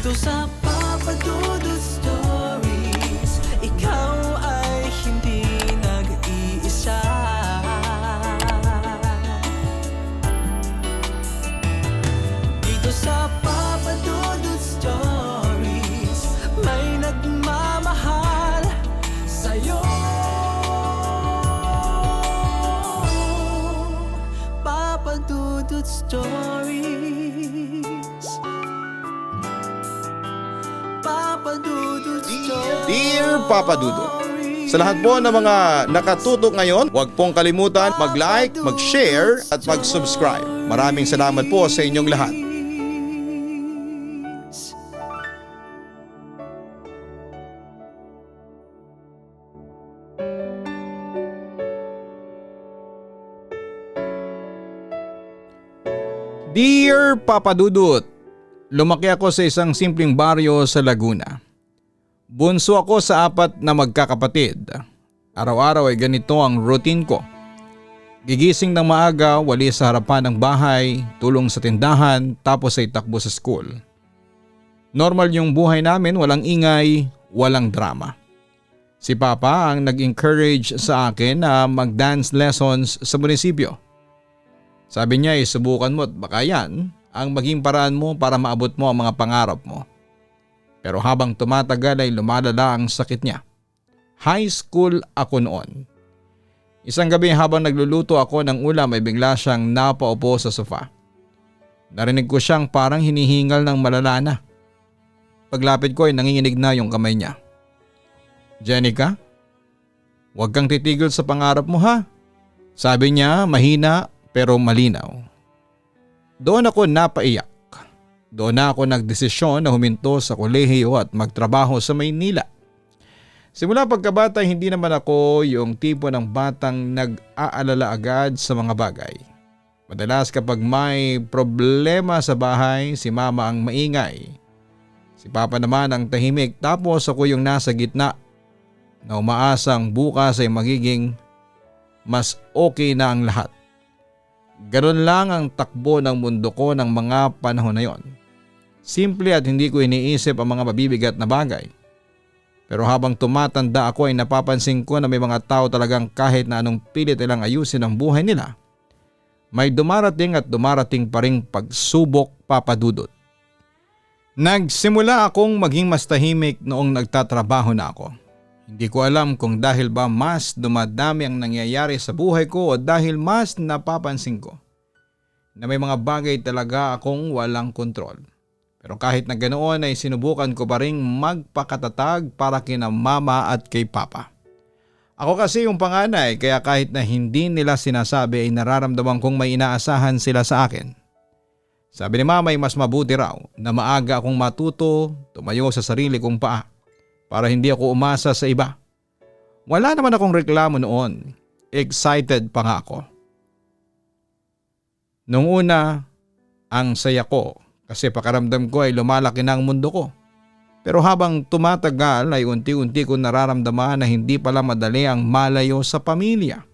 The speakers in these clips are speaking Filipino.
Dito sa Papa Dudut Stories, ikaw ay hindi nag-iisa. Dito sa Papa Dudut Stories, may nagmamahal sa'yo. Papa Dudut Stories, Papa Dudut Stories. Dear Papa Dudut, sa lahat po ng mga nakatutok ngayon, huwag pong kalimutan mag-like, mag-share at mag-subscribe. Maraming salamat po sa inyong lahat. Dear Papa Dudut, lumaki ako sa isang simpleng baryo sa Laguna. Bunso ako sa 4 na magkakapatid. Araw-araw ay ganito ang routine ko. Gigising ng maaga, walis sa harapan ng bahay, tulong sa tindahan, tapos ay takbo sa school. Normal yung buhay namin, walang ingay, walang drama. Si Papa ang nag-encourage sa akin na mag-dance lessons sa munisipyo. Sabi niya, subukan mo at baka yan ang maging paraan mo para maabot mo ang mga pangarap mo. Pero habang tumatagal ay lumalala ang sakit niya. High school ako noon. Isang gabi habang nagluluto ako ng ulam ay bigla siyang napaupo sa sofa. Narinig ko siyang parang hinihingal ng malala na. Paglapit ko ay nanginginig na yung kamay niya. Jenica, huwag kang titigil sa pangarap mo ha. Sabi niya mahina pero malinaw. Doon ako napaiyak. Doon na ako nagdesisyon na huminto sa kolehiyo at magtrabaho sa Maynila. Simula pagkabata hindi naman ako yung tipo ng batang nag-aalala agad sa mga bagay. Madalas kapag may problema sa bahay, si Mama ang maingay. Si Papa naman ang tahimik, tapos ako yung nasa gitna na umaasang bukas ay magiging mas okay na ang lahat. Ganun lang ang takbo ng mundo ko ng mga panahon na yon. Simple at hindi ko iniisip ang mga mabibigat na bagay. Pero habang tumatanda ako ay napapansin ko na may mga tao talagang kahit na anong pilit nilang ayusin ang buhay nila, may dumarating at dumarating pa ring pagsubok, Papa Dudut. Nagsimula akong maging mas tahimik noong nagtatrabaho na ako. Hindi ko alam kung dahil ba mas dumadami ang nangyayari sa buhay ko o dahil mas napapansin ko na may mga bagay talaga akong walang kontrol. Pero kahit na ganoon ay sinubukan ko pa ring magpakatatag para kina Mama at kay Papa. Ako kasi yung panganay kaya kahit na hindi nila sinasabi ay nararamdaman kong may inaasahan sila sa akin. Sabi ni Mama ay mas mabuti raw na maaga akong matuto, tumayo sa sarili kong paa para hindi ako umasa sa iba. Wala naman akong reklamo noon. Excited pa nga ako. Nung una, ang saya ko kasi pakaramdam ko ay lumalaki na ang mundo ko. Pero habang tumatagal ay unti-unti ko nararamdaman na hindi pala madali ang malayo sa pamilya.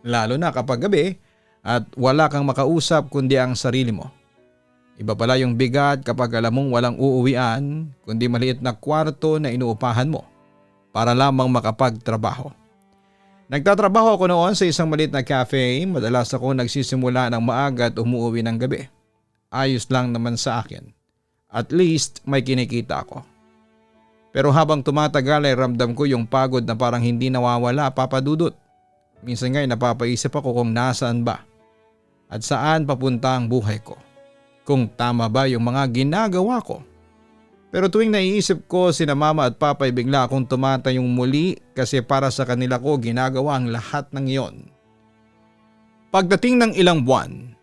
Lalo na kapag gabi at wala kang makausap kundi ang sarili mo. Iba pala yung bigat kapag alam mong walang uuwian kundi maliit na kwarto na inuupahan mo para lamang makapagtrabaho. Nagtatrabaho ako noon sa isang maliit na cafe. Madalas ako nagsisimula ng maaga at umuwi ng gabi. Ayos lang naman sa akin. At least may kinikita ako. Pero habang tumatagal ay ramdam ko yung pagod na parang hindi nawawala, Papa Dudut. Minsan nga'y napapaisip ako kung nasaan ba at saan papunta ang buhay ko. Kung tama ba yung mga ginagawa ko. Pero tuwing naiisip ko sina Mama at Papa ay bigla akong tumatayong muli kasi para sa kanila ko ginagawa ang lahat ng iyon. Pagdating ng ilang buwan,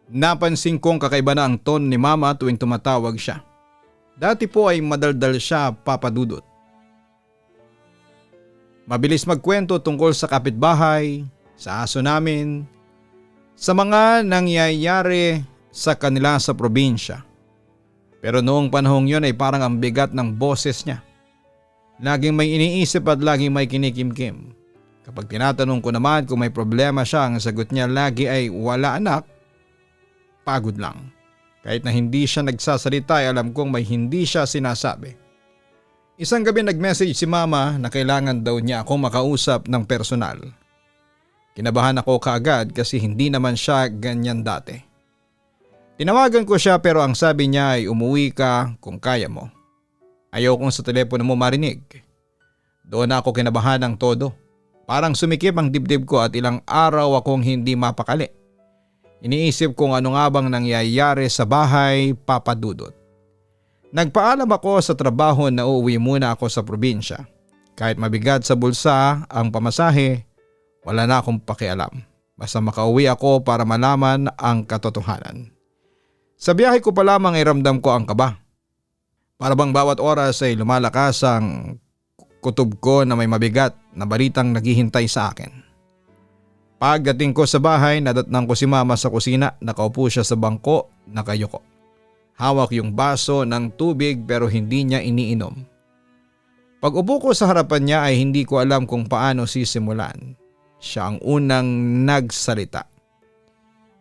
napansin kong kakaiba na ang tono ni Mama tuwing tumatawag siya. Dati po ay madaldal siya, Papa Dudut. Mabilis magkwento tungkol sa kapitbahay, sa aso namin, sa mga nangyayari sa kanila sa probinsya. Pero noong panahong yon ay parang ang bigat ng boses niya. Laging may iniisip at laging may kinikimkim. Kapag tinatanong ko naman kung may problema siya, ang sagot niya lagi ay wala anak, pagod lang. Kahit na hindi siya nagsasalita ay alam kong may hindi siya sinasabi. Isang gabi nag-message si mama na kailangan daw niya akong makausap ng personal. Kinabahan ako kaagad kasi hindi naman siya ganyan dati. Tinawagan ko siya pero ang sabi niya ay umuwi ka kung kaya mo. Ayaw kong sa telepono mo marinig. Doon ako kinabahan ng todo. Parang sumikip ang dibdib ko at ilang araw akong hindi mapakali. Iniisip kung ano nga bang nangyayari sa bahay, Papa Dudut. Nagpaalam ako sa trabaho na uuwi muna ako sa probinsya. Kahit mabigat sa bulsa ang pamasahe, wala na akong pakialam. Basta makauwi ako para malaman ang katotohanan. Sa biyahe ko pa lamang ay ramdam ko ang kaba. Para bang bawat oras ay lumalakas ang kutob ko na may mabigat na balitang naghihintay sa akin. Pagdating ko sa bahay, nadatnang ko si mama sa kusina, nakaupo siya sa bangko, nakayuko. Hawak yung baso ng tubig pero hindi niya iniinom. Pag upo ko sa harapan niya ay hindi ko alam kung paano sisimulan. Siya ang unang nagsalita.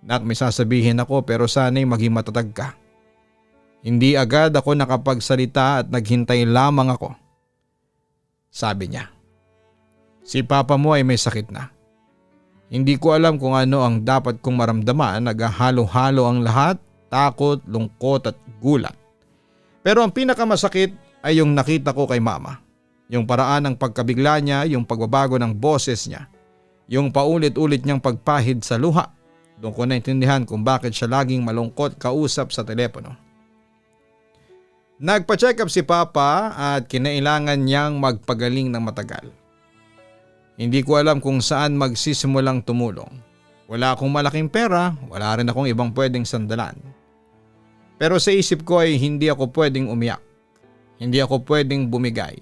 Nak, may sasabihin ako pero sana'y maging matatag ka. Hindi agad ako nakapagsalita at naghintay lamang ako. Sabi niya, si papa mo ay may sakit na. Hindi ko alam kung ano ang dapat kong maramdaman, naghahalo-halo ang lahat, takot, lungkot at gulat. Pero ang pinakamasakit ay yung nakita ko kay mama. Yung paraan ng pagkabigla niya, yung pagbabago ng boses niya, yung paulit-ulit niyang pagpahid sa luha. Doon ko naintindihan kung bakit siya laging malungkot kausap sa telepono. Nagpa-check up si Papa at kinailangan niyang magpagaling ng matagal. Hindi ko alam kung saan magsisimulang tumulong. Wala akong malaking pera, wala rin akong ibang pwedeng sandalan. Pero sa isip ko ay hindi ako pwedeng umiyak. Hindi ako pwedeng bumigay.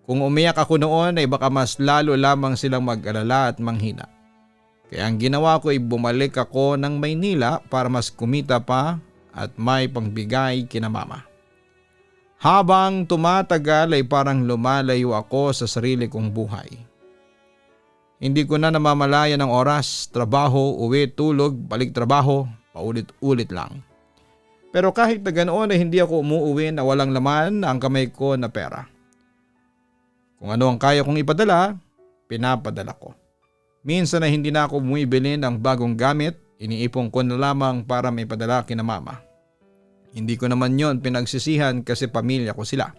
Kung umiyak ako noon ay baka mas lalo lamang silang mag-alala at manghina. Kaya ang ginawa ko ay bumalik ako ng Maynila para mas kumita pa at may pangbigay kina mama. Habang tumatagal ay parang lumalayo ako sa sarili kong buhay. Hindi ko na namamalayan ng oras, trabaho, uwi, tulog, balik trabaho, paulit-ulit lang. Pero kahit na ganoon ay hindi ako umuuwi na walang laman ang kamay ko na pera. Kung ano ang kaya kong ipadala, pinapadala ko. Minsan na hindi na ako bumibili ng bagong gamit, iniipon ko na lamang para may padala kina mama. Hindi ko naman yon pinagsisihan kasi pamilya ko sila.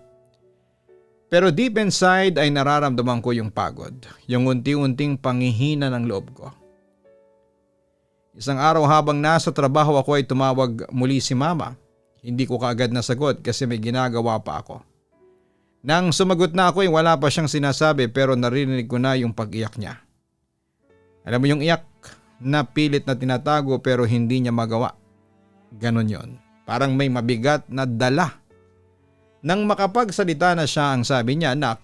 Pero deep inside ay nararamdaman ko yung pagod, yung unti-unting panghihina ng loob ko. Isang araw habang nasa trabaho ako ay tumawag muli si mama. Hindi ko kaagad nasagot kasi may ginagawa pa ako. Nang sumagot na ako ay wala pa siyang sinasabi pero narinig ko na yung pag-iyak niya. Alam mo yung iyak na pilit na tinatago pero hindi niya magawa. Ganon yon. Parang may mabigat na dala. Nang makapagsalita na siya ang sabi niya, "Anak,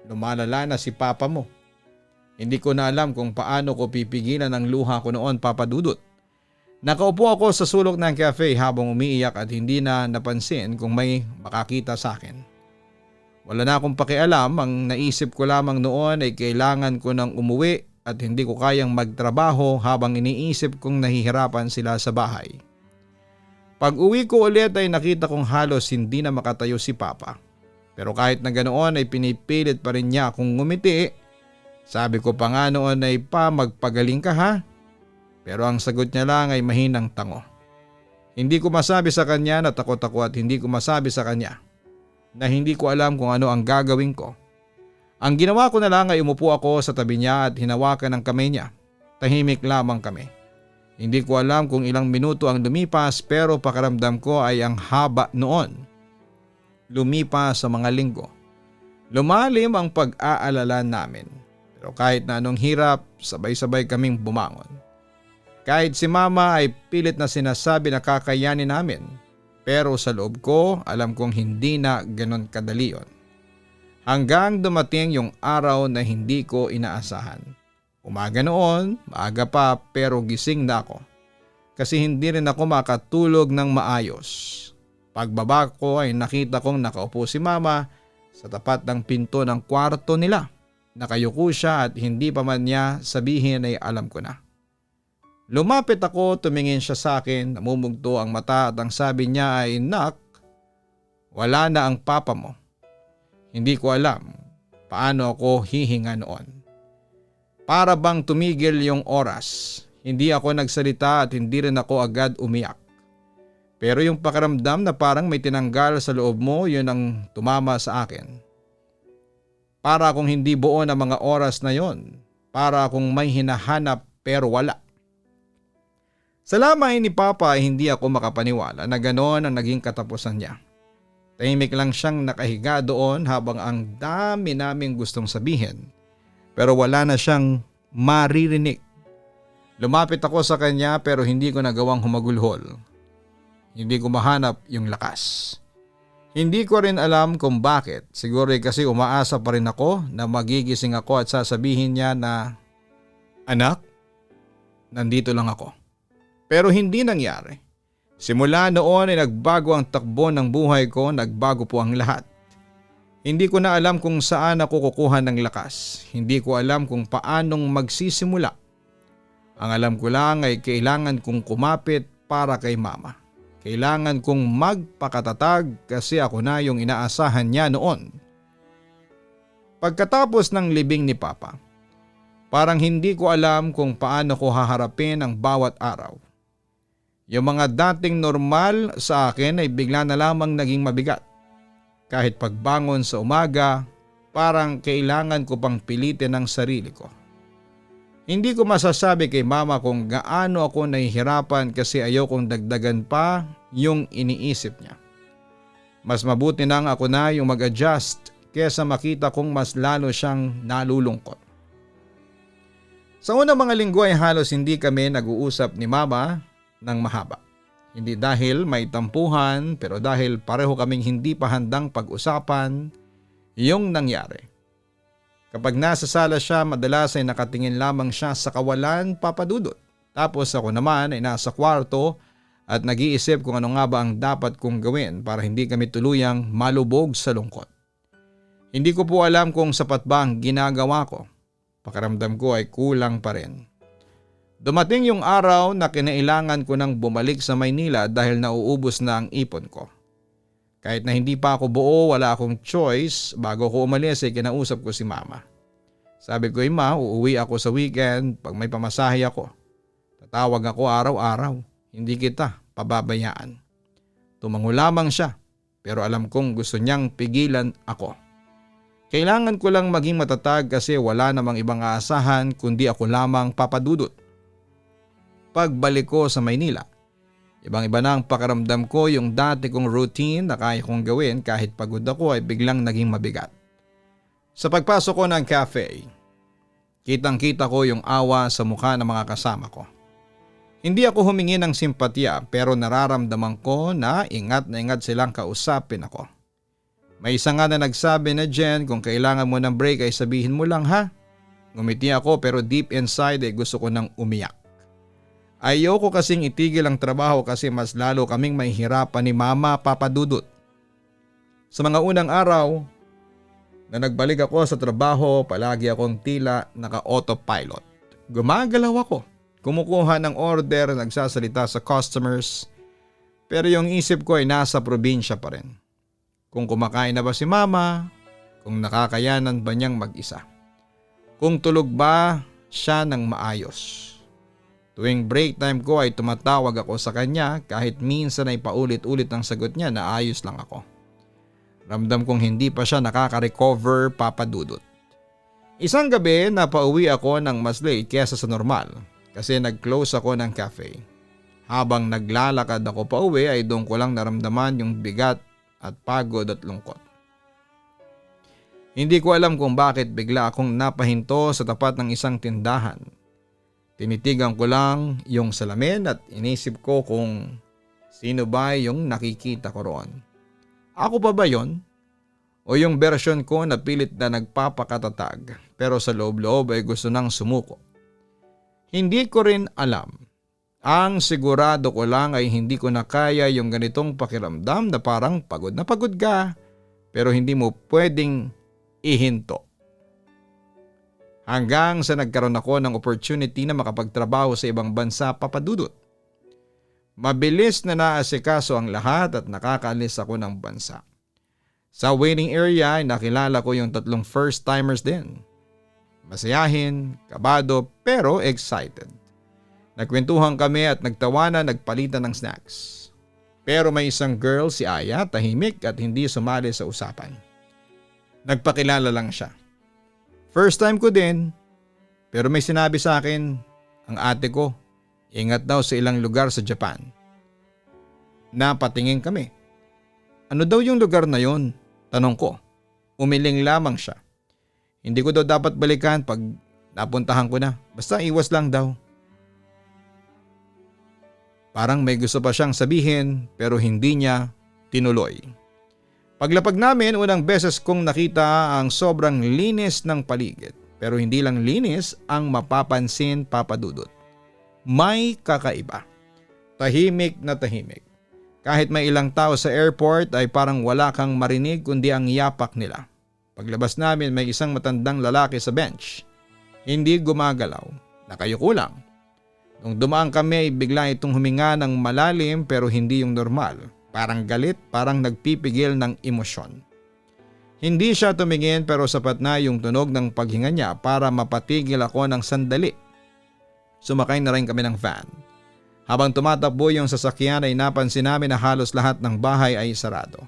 lumalala na si papa mo." Hindi ko na alam kung paano ko pipigilan ang luha ko noon, Papa Dudut. Nakaupo ako sa sulok ng cafe habang umiiyak at hindi na napansin kung may makakita sa akin. Wala na akong pakialam, ang naisip ko lamang noon ay kailangan ko nang umuwi at hindi ko kayang magtrabaho habang iniisip kong nahihirapan sila sa bahay. Pag uwi ko ulit ay nakita kong halos hindi na makatayo si Papa. Pero kahit na ganoon ay pinipilit pa rin niya akong ngumiti. Sabi ko pa nga noon ay pa magpagaling ka ha? Pero ang sagot niya lang ay mahinang tango. Hindi ko masabi sa kanya na takot ako at hindi ko masabi sa kanya na hindi ko alam kung ano ang gagawin ko. Ang ginawa ko na lang ay umupo ako sa tabi niya at hinawakan ang kamay niya. Tahimik lamang kami. Hindi ko alam kung ilang minuto ang lumipas pero pakiramdam ko ay ang haba noon. Lumipas sa mga linggo. Lumalim ang pag-aalala namin. Pero kahit na anong hirap, sabay-sabay kaming bumangon. Kahit si mama ay pilit na sinasabi na kakayanin namin. Pero sa loob ko, alam kong hindi na ganon kadali yon. Hanggang dumating yung araw na hindi ko inaasahan. Umaga noon, maaga pa pero gising na ako. Kasi hindi rin ako makatulog ng maayos. Pagbaba ko ay nakita kong nakaupo si mama sa tapat ng pinto ng kwarto nila. Nakayuko siya at hindi pa man niya sabihin ay alam ko na. Lumapit ako, tumingin siya sa akin, namumugto ang mata at ang sabi niya ay, "Nak, wala na ang papa mo." Hindi ko alam paano ako hihinga noon. Para bang tumigil yung oras. Hindi ako nagsalita at hindi rin ako agad umiyak. Pero yung pakiramdam na parang may tinanggal sa loob mo, yun ang tumama sa akin. Para akong hindi buo na mga oras na yon. Para akong may hinahanap pero wala. Sa lamay ni Papa ay hindi ako makapaniwala na gano'n ang naging katapusan niya. Tahimik lang siyang nakahiga doon habang ang dami naming gustong sabihin pero wala na siyang maririnig. Lumapit ako sa kanya pero hindi ko nagawang humagulhol. Hindi ko mahanap yung lakas. Hindi ko rin alam kung bakit. Siguro kasi umaasa pa rin ako na magigising ako at sasabihin niya na, "Anak, nandito lang ako." Pero hindi nangyari. Simula noon ay nagbago ang takbo ng buhay ko, nagbago po ang lahat. Hindi ko na alam kung saan ako kukuha ng lakas. Hindi ko alam kung paanong magsisimula. Ang alam ko lang ay kailangan kong kumapit para kay Mama. Kailangan kong magpakatatag kasi ako na yung inaasahan niya noon. Pagkatapos ng libing ni Papa, parang hindi ko alam kung paano ko haharapin ang bawat araw. Yung mga dating normal sa akin ay bigla na lamang naging mabigat. Kahit pagbangon sa umaga, parang kailangan ko pang pilitin ang sarili ko. Hindi ko masasabi kay Mama kung gaano ako nahihirapan kasi ayokong dagdagan pa yung iniisip niya. Mas mabuti nang ako na yung mag-adjust kesa makita kong mas lalo siyang nalulungkot. Sa unang mga linggo ay halos hindi kami nag-uusap ni Mama ng mahaba. Hindi dahil may tampuhan pero dahil pareho kaming hindi pa handang pag-usapan yung nangyari. Kapag nasa sala siya, madalas ay nakatingin lamang siya sa kawalan, Papa Dudut. Tapos ako naman ay nasa kwarto at nag-iisip kung ano nga ba ang dapat kong gawin para hindi kami tuluyang malubog sa lungkot. Hindi ko po alam kung sapat ba ang ginagawa ko. Pakiramdam ko ay kulang pa rin. Dumating yung araw na kinailangan ko nang bumalik sa Maynila dahil nauubos na ang ipon ko. Kahit na hindi pa ako buo, wala akong choice. Bago ko umalis ay kinausap ko si Mama. Sabi ko, "Ma, uuwi ako sa weekend pag may pamasahe ako. Tatawag ako araw-araw. Hindi kita pababayaan." Tumango lamang siya pero alam kong gusto niyang pigilan ako. Kailangan ko lang maging matatag kasi wala namang ibang aasahan kundi ako lamang, Papa Dudut. Pagbalik ko sa Maynila, ibang-iba na ang pakiramdam ko. Yung dati kong routine na kaya kong gawin kahit pagod ako ay biglang naging mabigat. Sa pagpasok ko ng cafe, kitang-kita ko yung awa sa mukha ng mga kasama ko. Hindi ako humingi ng simpatya pero nararamdaman ko na ingat silang kausapin ako. May isa nga na nagsabi na, "Jen, kung kailangan mo ng break ay sabihin mo lang, ha?" Ngumiti ako pero deep inside ay gusto ko nang umiyak. Ayoko kasing itigil ang trabaho kasi mas lalo kaming mahihirapan ni Mama, Papa Dudut. Sa mga unang araw na nagbalik ako sa trabaho, palagi akong tila naka-autopilot. Gumagalaw ako, kumukuha ng order, nagsasalita sa customers, pero yung isip ko ay nasa probinsya pa rin. Kung kumakain na ba si Mama, kung nakakayanan ba niyang mag-isa, kung tulog ba siya ng maayos. Tuwing break time ko ay tumatawag ako sa kanya kahit minsan ay paulit-ulit ang sagot niya na ayos lang ako. Ramdam kong hindi pa siya nakaka-recover, Papa Dudut. Isang gabi napauwi ako ng mas late kesa sa normal kasi nag-close ako ng cafe. Habang naglalakad ako pauwi ay doon ko lang naramdaman yung bigat at pagod at lungkot. Hindi ko alam kung bakit bigla akong napahinto sa tapat ng isang tindahan. Tinitigan ko lang yung salamin at inisip ko kung sino ba yung nakikita ko roon. Ako pa ba yon? O yung version ko na pilit na nagpapakatatag pero sa loob-loob ay gusto nang sumuko? Hindi ko rin alam. Ang sigurado ko lang ay hindi ko na kaya yung ganitong pakiramdam na parang pagod na pagod ka pero hindi mo pwedeng ihinto. Hanggang sa nagkaroon ako ng opportunity na makapagtrabaho sa ibang bansa, papadudot. Mabilis na naasikaso ang lahat at nakakaalis ako ng bansa. Sa waiting area ay nakilala ko yung 3 first timers din. Masayahin, kabado pero excited. Nagkwentuhan kami at nagtawanan, nagpalitan ng snacks. Pero may isang girl, si Aya, tahimik at hindi sumali sa usapan. Nagpakilala lang siya. First time ko din, pero may sinabi sa akin ang ate ko, ingat daw sa ilang lugar sa Japan. Napatingin kami. Ano daw yung lugar na yon? Tanong ko. Umiling lamang siya. Hindi ko daw dapat balikan pag napuntahan ko na. Basta iwas lang daw. Parang may gusto pa siyang sabihin pero hindi niya tinuloy. Paglapag namin, unang beses kong nakita ang sobrang linis ng paligid. Pero hindi lang linis ang mapapansin, papadudot. May kakaiba. Tahimik na tahimik. Kahit may ilang tao sa airport ay parang wala kang marinig kundi ang yapak nila. Paglabas namin, may isang matandang lalaki sa bench. Hindi gumagalaw. Nakayuko lang. Nung dumaan kami ay bigla itong huminga ng malalim pero hindi yung normal. Parang galit, parang nagpipigil ng emosyon. Hindi siya tumingin pero sapat na yung tunog ng paghinga niya para mapatigil ako ng sandali. Sumakay na rin kami ng van. Habang tumatakbo yung sasakyan ay napansin namin na halos lahat ng bahay ay sarado.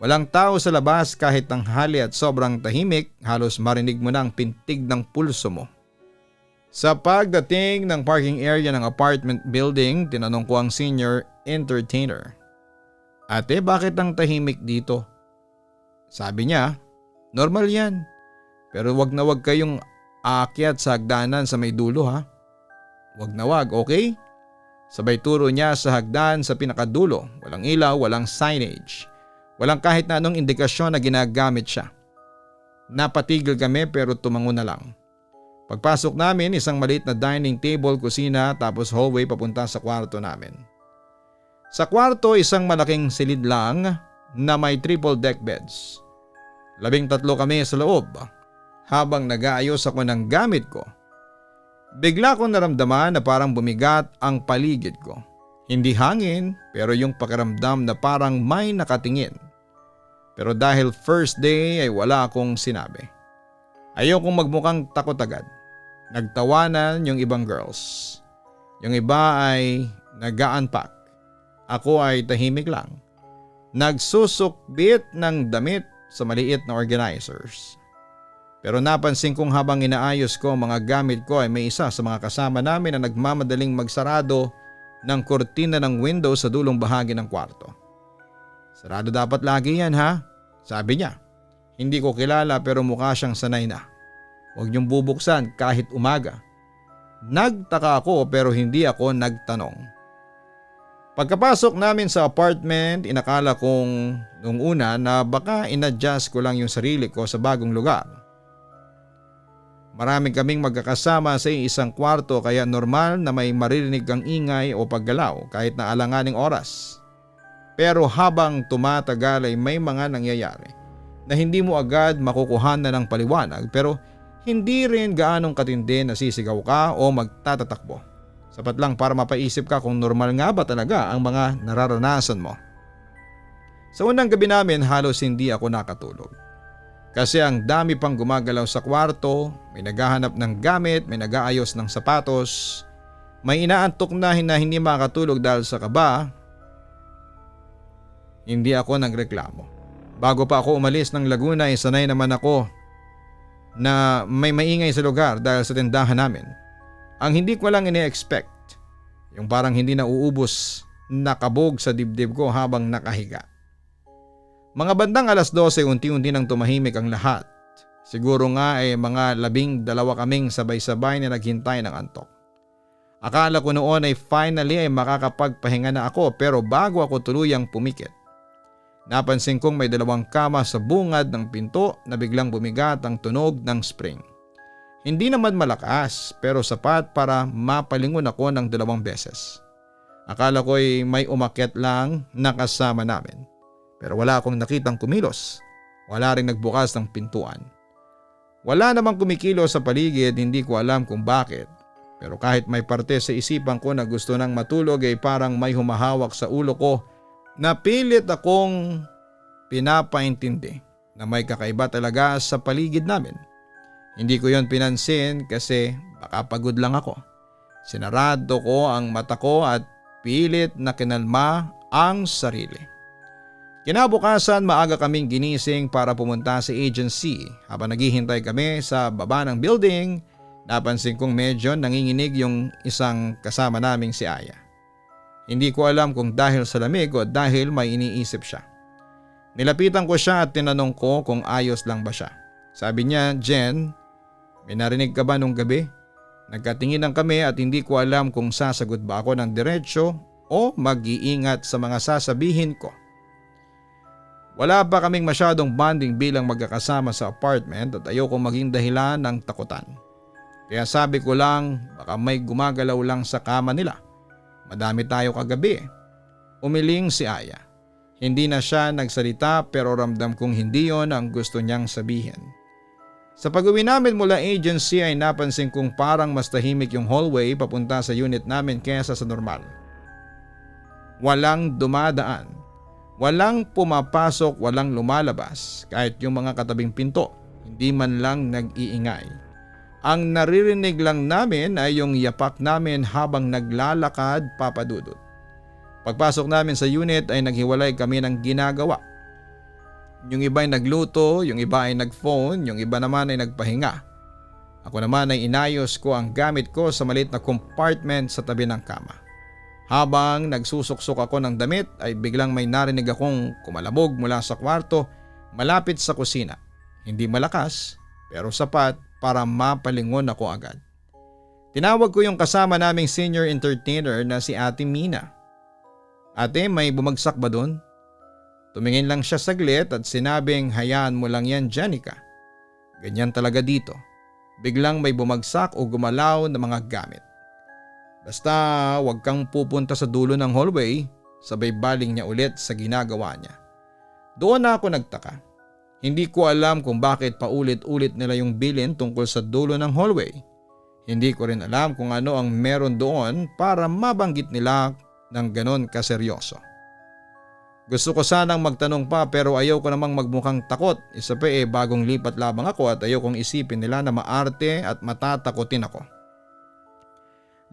Walang tao sa labas kahit tanghali at sobrang tahimik, halos marinig mo na ang pintig ng pulso mo. Sa pagdating ng parking area ng apartment building, tinanong ko ang senior entertainer. Ate, bakit ang tahimik dito? Sabi niya, normal yan. Pero wag na wag kayong aakyat sa hagdanan sa may dulo ha. Wag na wag, okay? Sabay turo niya sa hagdan sa pinakadulo. Walang ilaw, walang signage. Walang kahit na anong indikasyon na ginagamit siya. Napatigil kami pero tumango na lang. Pagpasok namin, isang maliit na dining table, kusina tapos hallway papunta sa kwarto namin. Sa kwarto, isang malaking silid lang na may triple deck beds. 13 kami sa loob. Habang nag-aayos ako ng gamit ko, bigla kong naramdaman na parang bumigat ang paligid ko. Hindi hangin pero yung pakiramdam na parang may nakatingin. Pero dahil first day ay wala akong sinabi. Ayokong magmukhang takot agad. Nagtawanan yung ibang girls. Yung iba ay nag-unpack. Ako ay tahimik lang. Nagsusukbit ng damit sa maliit na organizers. Pero napansin kong habang inaayos ko ang mga gamit ko ay may isa sa mga kasama namin na nagmamadaling magsarado ng kurtina ng window sa dulong bahagi ng kwarto. Sarado dapat lagi yan ha? Sabi niya. Hindi ko kilala pero mukha siyang sanay na. Huwag niyong bubuksan kahit umaga. Nagtaka ako pero hindi ako nagtanong. Pagkapasok namin sa apartment, inakala kong nung una na baka inadjust ko lang yung sarili ko sa bagong lugar. Maraming kaming magkakasama sa isang kwarto kaya normal na may maririnig kang ingay o paggalaw kahit na alanganing oras. Pero habang tumatagal ay may mga nangyayari na hindi mo agad makukuhanan ng paliwanag pero hindi rin gaanong katindi na sisigaw ka o magtatatakbo. Sapat lang para mapaisip ka kung normal nga ba talaga ang mga nararanasan mo. Sa unang gabi namin halos hindi ako nakatulog. Kasi ang dami pang gumagalaw sa kwarto, may naghahanap ng gamit, may nag-aayos ng sapatos, may inaantok na hindi makatulog dahil sa kaba. Hindi ako nagreklamo. Bago pa ako umalis ng Laguna ay sanay naman ako na may maingay sa lugar dahil sa tindahan namin. Ang hindi ko lang ini-expect, yung parang hindi na uubos nakabog sa dibdib ko habang nakahiga. Mga bandang 12:00 unti-unti nang tumahimik ang lahat. Siguro nga ay mga 12 kaming sabay-sabay na naghintay ng antok. Akala ko noon ay finally ay makakapagpahinga na ako pero bago ako tuluyang pumikit, napansin kong may 2 kama sa bungad ng pinto na biglang bumigat ang tunog ng spring. Hindi naman malakas pero sapat para mapalingon ako ng 2 beses. Akala ko ay may umakyat lang na kasama namin. Pero wala akong nakitang kumilos. Wala rin nagbukas ng pintuan. Wala namang kumikilo sa paligid, hindi ko alam kung bakit. Pero kahit may parte sa isipan ko na gusto nang matulog ay parang may humahawak sa ulo ko na pilit akong pinapaintindi na may kakaiba talaga sa paligid namin. Hindi ko yon pinansin kasi baka pagod lang ako. Sinarado ko ang mata ko at pilit na kinalma ang sarili. Kinabukasan maaga kaming ginising para pumunta sa agency. Habang naghihintay kami sa baba ng building, napansin kong medyo nanginginig yung isang kasama naming si Aya. Hindi ko alam kung dahil sa lamig o dahil may iniisip siya. Nilapitan ko siya at tinanong ko kung ayos lang ba siya. Sabi niya, "Jen, may narinig ka ba nung gabi?" Nagkatinginan kami at hindi ko alam kung sasagot ba ako ng diretsyo o mag-iingat sa mga sasabihin ko. Wala pa kaming masyadong bonding bilang magkakasama sa apartment at ayokong maging dahilan ng takutan. Kaya sabi ko lang baka may gumagalaw lang sa kama nila. Madami tayo kagabi. Umiling si Aya. Hindi na siya nagsalita pero ramdam kong hindi yon ang gusto niyang sabihin. Sa pag-uwi namin mula agency ay napansin kong parang mas tahimik yung hallway papunta sa unit namin kaysa sa normal. Walang dumadaan. Walang pumapasok, walang lumalabas, kahit yung mga katabing pinto, hindi man lang nag-iingay. Ang naririnig lang namin ay yung yapak namin habang naglalakad papadudot. Pagpasok namin sa unit ay naghiwalay kami ng ginagawa. Yung iba ay nagluto, yung iba ay nagphone, yung iba naman ay nagpahinga. Ako naman ay inayos ko ang gamit ko sa maliit na compartment sa tabi ng kama. Habang nagsusuksok ako ng damit ay biglang may narinig akong kumalabog mula sa kwarto malapit sa kusina. Hindi malakas pero sapat para mapalingon ako agad. Tinawag ko yung kasama naming senior entertainer na si Ate Mina. "Ate, may bumagsak ba doon?" Tumingin lang siya saglit at sinabing, "Hayaan mo lang yan, Janica. Ganyan talaga dito. Biglang may bumagsak o gumalaw na mga gamit. Basta wag kang pupunta sa dulo ng hallway." Sabay baling niya ulit sa ginagawa niya. Doon na ako nagtaka. Hindi ko alam kung bakit paulit-ulit nila yung bilin tungkol sa dulo ng hallway. Hindi ko rin alam kung ano ang meron doon para mabanggit nila ng ganon kaseryoso. Gusto ko sanang magtanong pa pero ayaw ko namang magmukhang takot. Isa pa bagong lipat labang ako at ayaw kong isipin nila na maarte at matatakotin ako.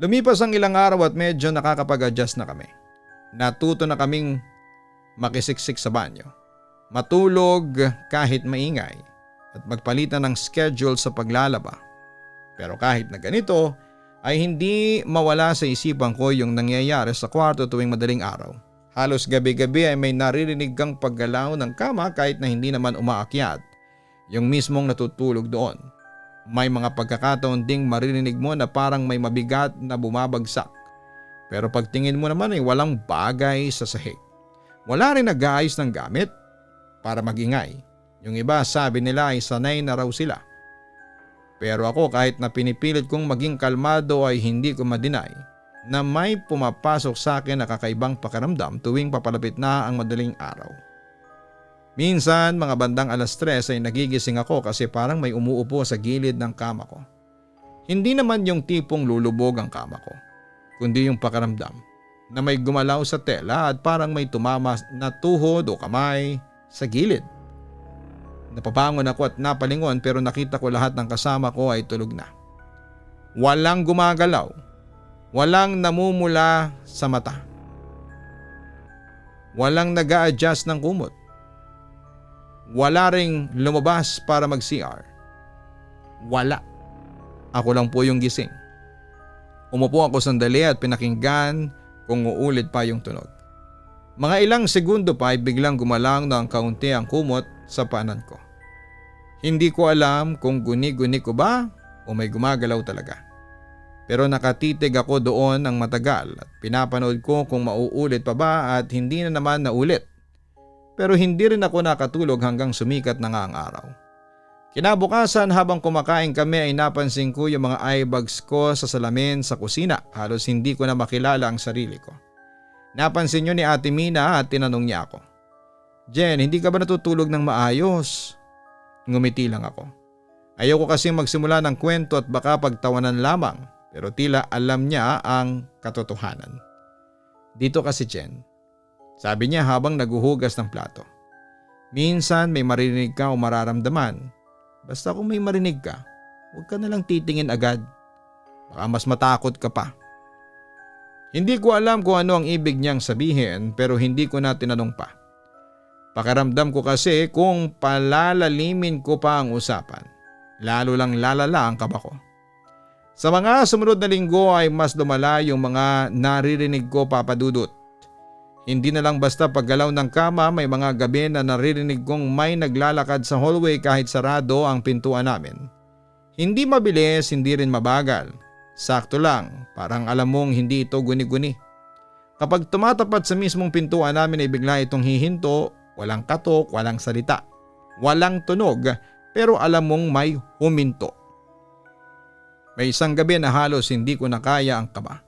Lumipas ang ilang araw at medyo nakakapag-adjust na kami. Natuto na kaming makisiksik sa banyo, matulog kahit maingay at magpalitan ng schedule sa paglalaba. Pero kahit na ganito ay hindi mawala sa isipan ko yung nangyayari sa kwarto tuwing madaling araw. Halos gabi-gabi ay may naririnig kang paggalaw ng kama kahit na hindi naman umaakyat yung mismong natutulog doon. May mga pagkakataon ding maririnig mo na parang may mabigat na bumabagsak. Pero pagtingin mo naman ay walang bagay sa sahig. Wala rin nag-aayos ng gamit para magingay. Yung iba sabi nila ay sanay na raw sila. Pero ako kahit na pinipilit kong maging kalmado ay hindi ko ma-deny na may pumapasok sa akin na kakaibang pakiramdam tuwing papalapit na ang madaling araw. Minsan mga bandang 3:00 ay nagigising ako kasi parang may umuupo sa gilid ng kama ko. Hindi naman yung tipong lulubog ang kama ko, kundi yung pakiramdam na may gumalaw sa tela at parang may tumama na tuhod o kamay sa gilid. Napabangon ako at napalingon pero nakita ko lahat ng kasama ko ay tulog na. Walang gumagalaw, walang namumula sa mata, walang nag-a-adjust ng kumot. Wala ring lumabas para mag-CR. Wala. Ako lang po yung gising. Umupo ako sandali at pinakinggan kung uulit pa yung tunog. Mga ilang segundo pa ay biglang gumalang ng kaunti ang kumot sa paanan ko. Hindi ko alam kung guni-guni ko ba o may gumagalaw talaga. Pero nakatitig ako doon ng matagal at pinapanood ko kung mauulit pa ba at hindi na naman naulit. Pero hindi rin ako nakatulog hanggang sumikat na nga ang araw. Kinabukasan habang kumakain kami ay napansin ko yung mga eye bags ko sa salamin sa kusina. Halos hindi ko na makilala ang sarili ko. Napansin niyo ni Ate Mina at tinanong niya ako, "Jen, hindi ka ba natutulog ng maayos?" Ngumiti lang ako. Ayoko kasi magsimula ng kwento at baka pagtawanan lamang, pero tila alam niya ang katotohanan. Dito kasi Jen, sabi niya habang naguhugas ng plato. Minsan may marinig ka o mararamdaman. Basta kung may marinig ka, huwag ka nalang titingin agad. Baka mas matakot ka pa. Hindi ko alam kung ano ang ibig niyang sabihin pero hindi ko na tinanong pa. Pakiramdam ko kasi kung palalalimin ko pa ang usapan, lalo lang lalala ang kaba ko. Sa mga sumunod na linggo ay mas lumala yung mga naririnig ko, Papa Dudut. Hindi na lang basta paggalaw ng kama, may mga gabi na naririnig kong may naglalakad sa hallway kahit sarado ang pintuan namin. Hindi mabilis, hindi rin mabagal. Sakto lang, parang alam mong hindi ito guni-guni. Kapag tumatapat sa mismong pintuan namin ay bigla itong hihinto, walang katok, walang salita. Walang tunog, pero alam mong may huminto. May isang gabi na halos hindi ko nakaya ang kaba.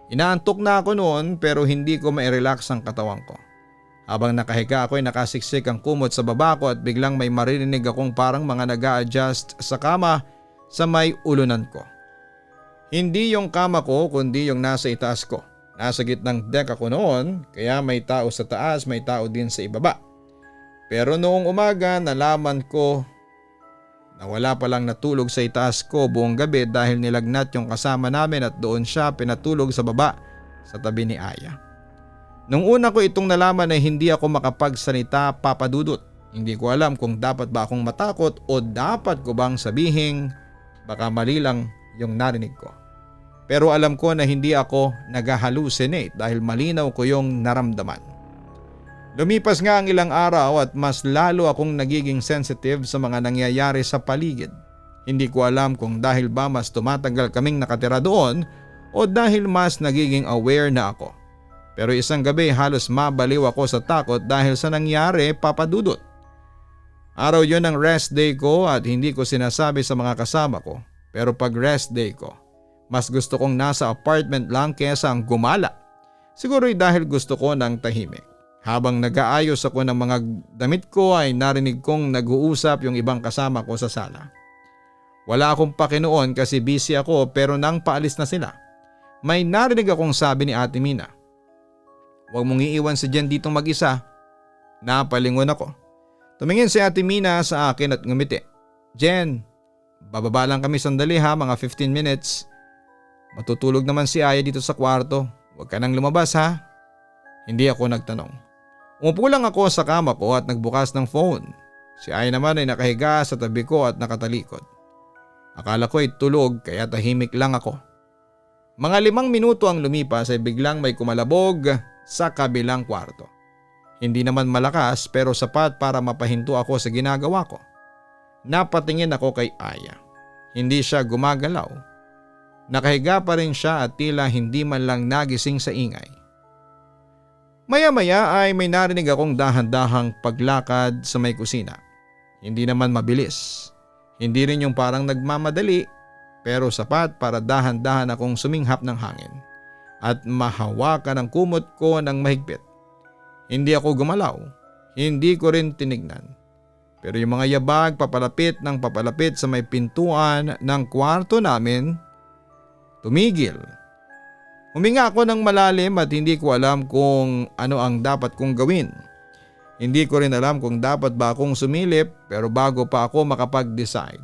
Inaantok na ako noon pero hindi ko mai-relax ang katawan ko. Habang nakahiga ako ay nakasiksik ang kumot sa baba ko at biglang may maririnig akong parang mga nag-a-adjust sa kama sa may ulunan ko. Hindi yung kama ko kundi yung nasa itaas ko. Nasa gitnang deck ako noon kaya may tao sa taas, may tao din sa ibaba. Pero noong umaga nalaman ko na wala palang natulog sa itaas ko buong gabi dahil nilagnat yung kasama namin at doon siya pinatulog sa baba sa tabi ni Aya. Nung una ko itong nalaman ay hindi ako makapagsalita, Papa Dudut. Hindi ko alam kung dapat ba akong matakot o dapat ko bang sabihing baka mali lang yung narinig ko. Pero alam ko na hindi ako nag-hallucinate dahil malinaw ko yung naramdaman. Lumipas nga ang ilang araw at mas lalo akong nagiging sensitive sa mga nangyayari sa paligid. Hindi ko alam kung dahil ba mas tumatagal kaming nakatira doon o dahil mas nagiging aware na ako. Pero isang gabi halos mabaliw ako sa takot dahil sa nangyari, Papa Dudut. Araw yon ang rest day ko at hindi ko sinasabi sa mga kasama ko. Pero pag rest day ko, mas gusto kong nasa apartment lang kesa ang gumala. Siguro'y dahil gusto ko ng tahimik. Habang nag-aayos ako ng mga damit ko ay narinig kong nag-uusap yung ibang kasama ko sa sala. Wala akong pakinoon kasi busy ako pero nang paalis na sila, may narinig akong sabi ni Ate Mina. Huwag mong iiwan si Jen ditong mag-isa. Napalingon ako. Tumingin si Ate Mina sa akin at ngumiti. Jen, bababa lang kami sandali ha, mga 15 minutes. Matutulog naman si Aya dito sa kwarto. Huwag ka nang lumabas ha. Hindi ako nagtanong. Umupo lang ako sa kama ko at nagbukas ng phone. Si Aya naman ay nakahiga sa tabi ko at nakatalikod. Akala ko ay tulog kaya tahimik lang ako. Mga 5 minuto ang lumipas ay biglang may kumalabog sa kabilang kwarto. Hindi naman malakas pero sapat para mapahinto ako sa ginagawa ko. Napatingin ako kay Aya. Hindi siya gumagalaw. Nakahiga pa rin siya at tila hindi man lang nagising sa ingay. Maya-maya ay may narinig akong dahan-dahang paglakad sa may kusina. Hindi naman mabilis. Hindi rin yung parang nagmamadali pero sapat para dahan-dahan akong suminghap ng hangin at mahawakan ang kumot ko ng mahigpit. Hindi ako gumalaw. Hindi ko rin tinignan. Pero yung mga yabag papalapit ng papalapit sa may pintuan ng kwarto namin, tumigil. Huminga ako ng malalim at hindi ko alam kung ano ang dapat kong gawin. Hindi ko rin alam kung dapat ba akong sumilip pero bago pa ako makapag-decide,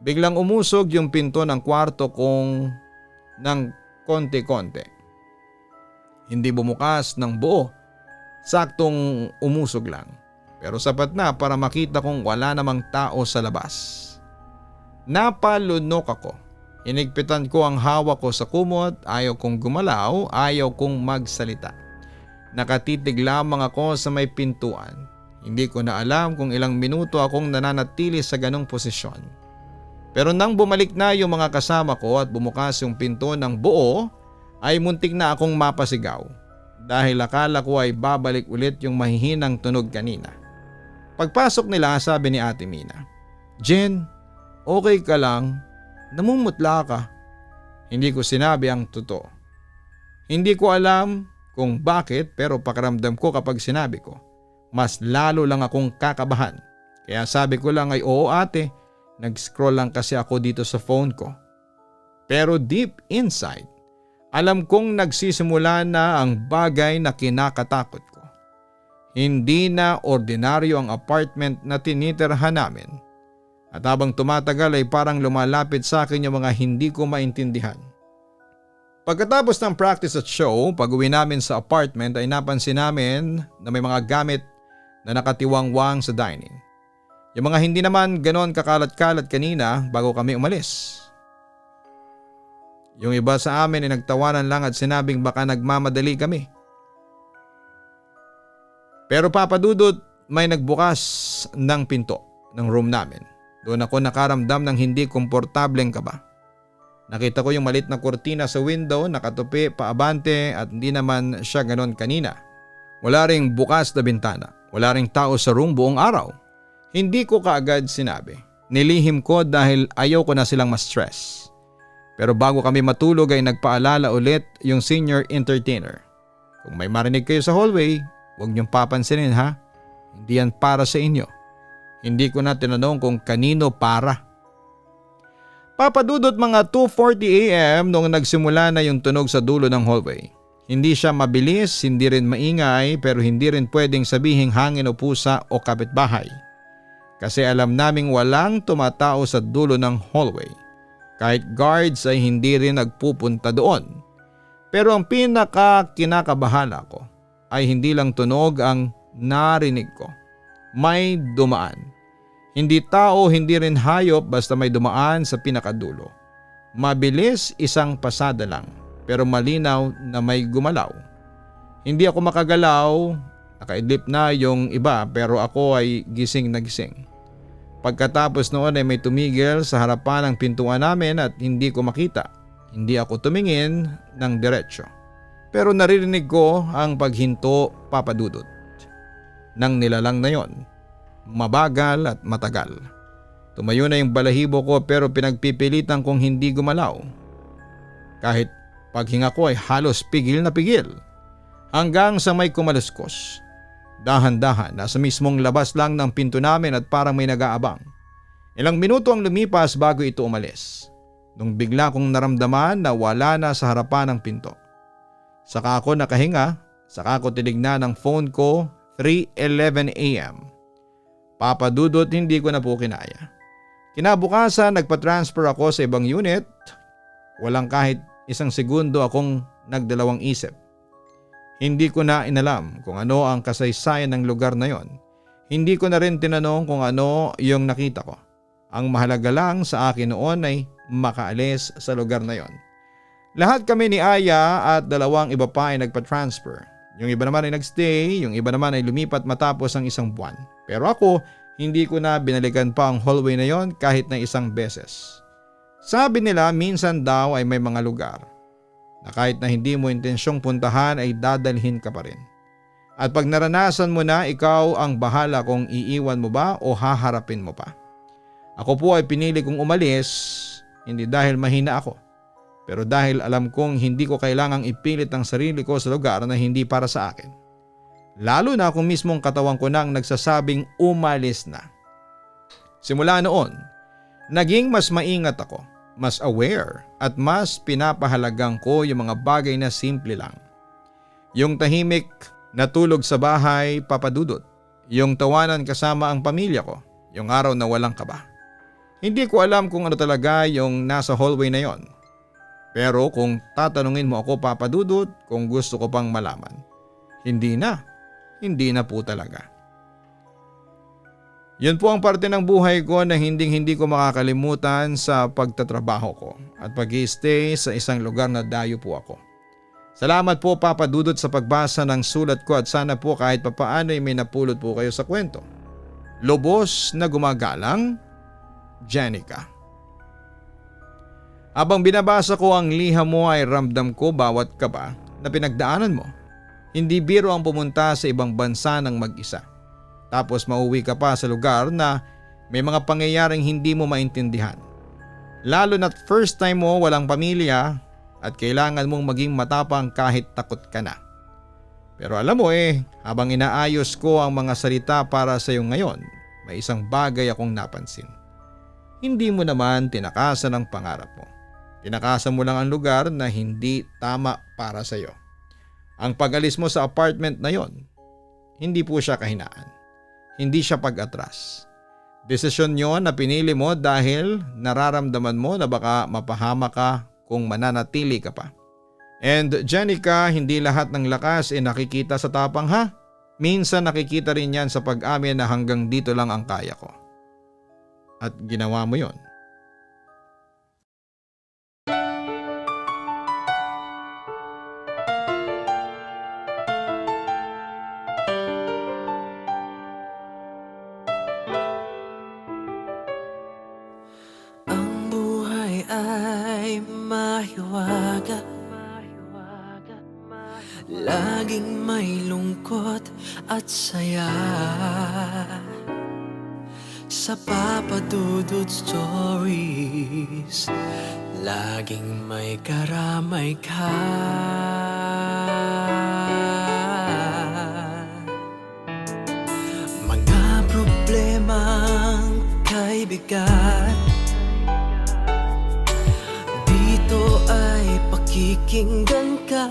biglang umusog yung pinto ng kwarto kong ng konti-konti. Hindi bumukas ng buo, saktong umusog lang. Pero sapat na para makita kong wala namang tao sa labas. Napalunok ako. Hinigpitan ko ang hawak ko sa kumot, ayaw kong gumalaw, ayaw kong magsalita. Nakatitig lamang ako sa may pintuan. Hindi ko na alam kung ilang minuto akong nananatili sa ganong posisyon. Pero nang bumalik na yung mga kasama ko at bumukas yung pinto ng buo, ay muntik na akong mapasigaw. Dahil akala ko ay babalik ulit yung mahihinang tunog kanina. Pagpasok nila sabi ni Ate Mina, Jen, okay ka lang? Namumutla ka. Hindi ko sinabi ang totoo. Hindi ko alam kung bakit pero pakiramdam ko kapag sinabi ko, mas lalo lang akong kakabahan. Kaya sabi ko lang ay oo ate, Nag-scroll lang kasi ako dito sa phone ko. Pero deep inside, alam kong nagsisimula na ang bagay na kinakatakot ko. Hindi na ordinaryo ang apartment na tinitirhan namin. At habang tumatagal ay parang lumalapit sa akin yung mga hindi ko maintindihan. Pagkatapos ng practice at show, pag-uwi namin sa apartment ay napansin namin na may mga gamit na nakatiwangwang sa dining. Yung mga hindi naman ganon kakalat-kalat kanina bago kami umalis. Yung iba sa amin ay nagtawanan lang at sinabing baka nagmamadali kami. Pero Papa Dudut, may nagbukas ng pinto ng room namin. Doon ako nakaramdam ng hindi komportableng kaba. Nakita ko yung malit na kurtina sa window, nakatupi paabante at hindi naman siya ganon kanina. Wala ring bukas na bintana, wala ring tao sa room buong araw. Hindi ko kaagad sinabi. Nilihim ko dahil ayaw ko na silang ma-stress. Pero bago kami matulog ay nagpaalala ulit yung senior entertainer. Kung may marinig kayo sa hallway, huwag niyong papansinin ha. Hindi yan para sa inyo. Hindi ko na tinanong kung kanino para. Papa Dudut, mga 2:40 AM noong nagsimula na yung tunog sa dulo ng hallway. Hindi siya mabilis, hindi rin maingay pero hindi rin pwedeng sabihing hangin o pusa o kapitbahay. Kasi alam naming walang tumatao sa dulo ng hallway. Kahit guards ay hindi rin nagpupunta doon. Pero ang pinaka kinakabahala ko ay hindi lang tunog ang narinig ko. May dumaan. Hindi tao, hindi rin hayop basta may dumaan sa pinakadulo. Mabilis, isang pasada lang pero malinaw na may gumalaw. Hindi ako makagalaw, nakaidlip na yung iba pero ako ay gising na gising. Pagkatapos noon ay may tumigil sa harapan ng pintuan namin at hindi ko makita. Hindi ako tumingin ng diretsyo. Pero naririnig ko ang paghinto, Papa Dudut. Nang nilalang na yon. Mabagal at matagal. Tumayo na yung balahibo ko pero pinagpipilitan kong hindi gumalaw. Kahit paghinga ko ay halos pigil na pigil. Hanggang sa may kumaluskos. Dahan-dahan nasa mismong labas lang ng pinto namin at parang may nag-aabang. Ilang minuto ang lumipas bago ito umalis. Nung bigla kong naramdaman na wala na sa harapan ng pinto. Saka ako nakahinga, saka ako tinignan ng phone ko 3:11 AM. Papa Dudut, hindi ko na po kinaya. Kinabukasan nagpa-transfer ako sa ibang unit. Walang kahit isang segundo akong nagdalawang isip. Hindi ko na inalam kung ano ang kasaysayan ng lugar na yon. Hindi ko na rin tinanong kung ano yung nakita ko. Ang mahalaga lang sa akin noon ay makaalis sa lugar na yon. Lahat kami ni Aya at dalawang iba pa ay nagpa-transfer. Yung iba naman ay nagstay, yung iba naman ay lumipat matapos ang isang buwan. Pero ako, hindi ko na binalikan pa ang hallway na yon kahit na isang beses. Sabi nila minsan daw ay may mga lugar na kahit na hindi mo intensyong puntahan ay dadalhin ka pa rin. At pag naranasan mo na, ikaw ang bahala kung iiwan mo ba o haharapin mo pa. Ako po ay pinili kong umalis, hindi dahil mahina ako. Pero dahil alam kong hindi ko kailangang ipilit ang sarili ko sa lugar na hindi para sa akin. Lalo na kung mismong katawan ko nang nagsasabing umalis na. Simula noon, naging mas maingat ako, mas aware at mas pinapahalagang ko yung mga bagay na simple lang. Yung tahimik na tulog sa bahay, Papa Dudut. Yung tawanan kasama ang pamilya ko, yung araw na walang kaba. Hindi ko alam kung ano talaga yung nasa hallway na yon. Pero kung tatanungin mo ako, Papa Dudut, kung gusto ko pang malaman, hindi na po talaga. Yun po ang parte ng buhay ko na hindi ko makakalimutan sa pagtatrabaho ko at pag-i-stay sa isang lugar na dayo po ako. Salamat po, Papa Dudut, sa pagbasa ng sulat ko at sana po kahit papaano ay may napulot po kayo sa kwento. Lubos na gumagalang, Jenica. Habang binabasa ko ang liham mo ay ramdam ko bawat kaba na pinagdaanan mo. Hindi biro ang pumunta sa ibang bansa ng mag-isa. Tapos mauwi ka pa sa lugar na may mga pangyayaring hindi mo maintindihan. Lalo na't first time mo walang pamilya at kailangan mong maging matapang kahit takot ka na. Pero alam mo habang inaayos ko ang mga salita para sa iyo ngayon, may isang bagay akong napansin. hindi mo naman tinakasan ang pangarap mo. Tinakasan mo lang ang lugar na hindi tama para sa iyo. Ang pag-alis mo sa apartment na yon, hindi po siya kahinaan. Hindi siya pag-atras. Desisyon yon na pinili mo dahil nararamdaman mo na baka mapahama ka kung mananatili ka pa. And Jenica, hindi lahat ng lakas ay nakikita sa tapang ha. Minsan nakikita rin yan sa pag-amin na hanggang dito lang ang kaya ko. At ginawa mo yon. Ang buhay ay mahiwaga, laging may lungkot at saya. Sa Papa Dudut Stories, laging may karamay ka. Mga problemang kay bigat, dito ay pakikinggan ka.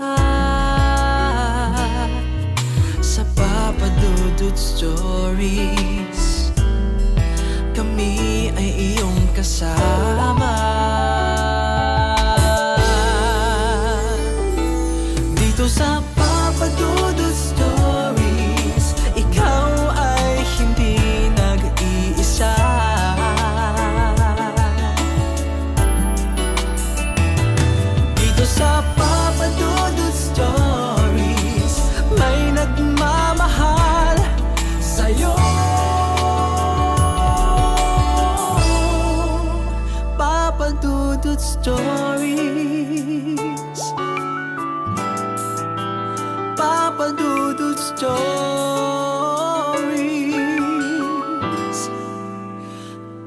Sa Papa Dudut Stories, kami ay iyong kasama. Dito sa Papa Dudut Stories, ikaw ay hindi nag-iisa. Dito sa Papa Dudut Stories, may nagmamahal sa'yo. Papa Dudut Stories, Papa Dudut Stories,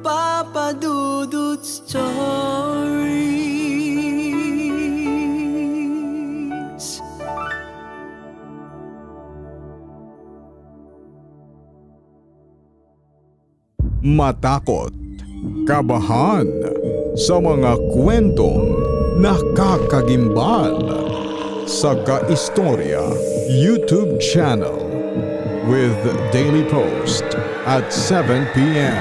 Papa Dudut Stories. Matakot, kabahan sa mga kwentong nakakagimbal sa Kaistorya YouTube channel with daily post at 7 p.m.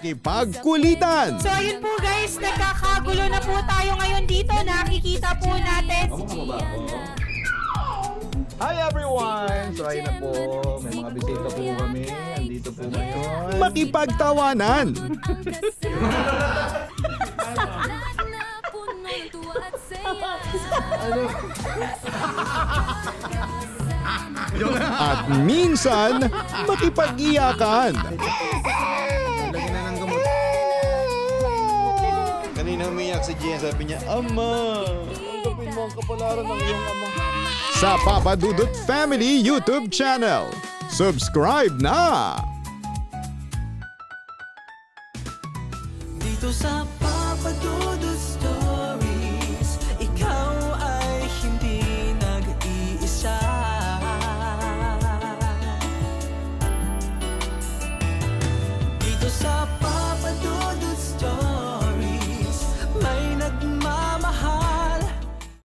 Makipagkulitan! So ayun po guys, nagkakagulo na po tayo ngayon dito. Nakikita po natin Hi everyone! So ayun na po, may mga bisita po kami. Andito po ngayon. Makipagtawanan! At minsan, makipag-iyakan. Lagyan na ng gamot. Kanina umiyak si Jen, sabi niya, Ama, tanggapin mo ang kapalaran ng iyong ama. Sa Papa Dudut Family YouTube channel. Subscribe na! Dito sa